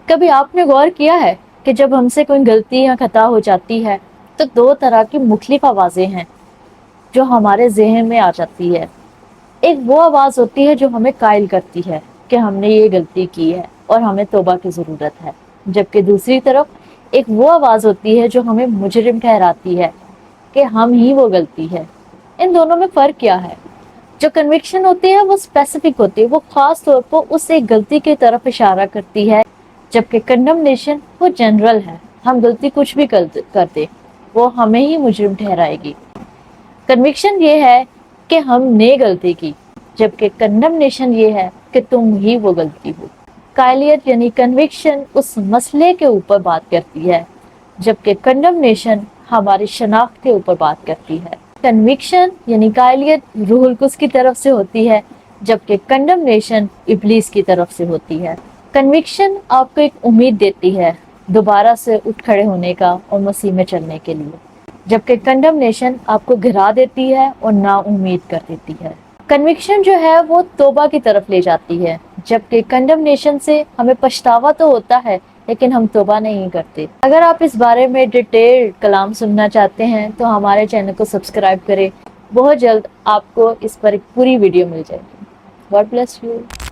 کبھی آپ نے غور کیا ہے کہ جب ہم سے کوئی غلطی یا خطا ہو جاتی ہے تو دو طرح کی مختلف آوازیں ہیں جو ہمارے ذہن میں آ جاتی ہے۔ ایک وہ آواز ہوتی ہے جو ہمیں قائل کرتی ہے کہ ہم نے یہ غلطی کی ہے اور ہمیں توبہ کی ضرورت ہے، جبکہ دوسری طرف ایک وہ آواز ہوتی ہے جو ہمیں مجرم ٹھہراتی ہے کہ ہم ہی وہ غلطی ہے۔ ان دونوں میں فرق کیا ہے؟ جو کنوکشن ہوتی ہے وہ اسپیسیفک ہوتی ہے، وہ خاص طور پر اس ایک غلطی کی طرف اشارہ کرتی ہے، جبکہ کنڈمنیشن وہ جنرل ہے، ہم غلطی کچھ بھی کرتے وہ ہمیں ہی مجرم ٹھہرائے گی۔ کنوکشن یہ ہے کہ ہم نے غلطی کی، جبکہ کنڈمنیشن یہ ہے کہ تم ہی وہ غلطی ہو۔ قائلیت یعنی کنوکشن اس مسئلے کے اوپر بات کرتی ہے، جبکہ کنڈمنیشن ہماری شناخت کے اوپر بات کرتی ہے۔ کنوکشن یعنی قائلیت روح القدس کی طرف سے ہوتی ہے، جبکہ کنڈمنیشن ابلیس کی طرف سے ہوتی ہے۔ کنوکشن آپ کو ایک امید دیتی ہے دوبارہ سے اٹھ کھڑے ہونے کا اور مسیح میں چلنے کے لیے، جبکہ کنڈمنیشن آپ کو گھرا دیتی ہے اور نا امید کر دیتی ہے۔ کنوکشن جو ہے وہ توبہ کی طرف لے جاتی ہے، جبکہ کنڈمنیشن سے ہمیں پچھتاوا تو ہوتا ہے لیکن ہم توبہ نہیں کرتے۔ اگر آپ اس بارے میں ڈیٹیل کلام سننا چاہتے ہیں تو ہمارے چینل کو سبسکرائب کریں، بہت جلد آپ کو اس پر ایک پوری ویڈیو مل جائے گی۔ God bless you.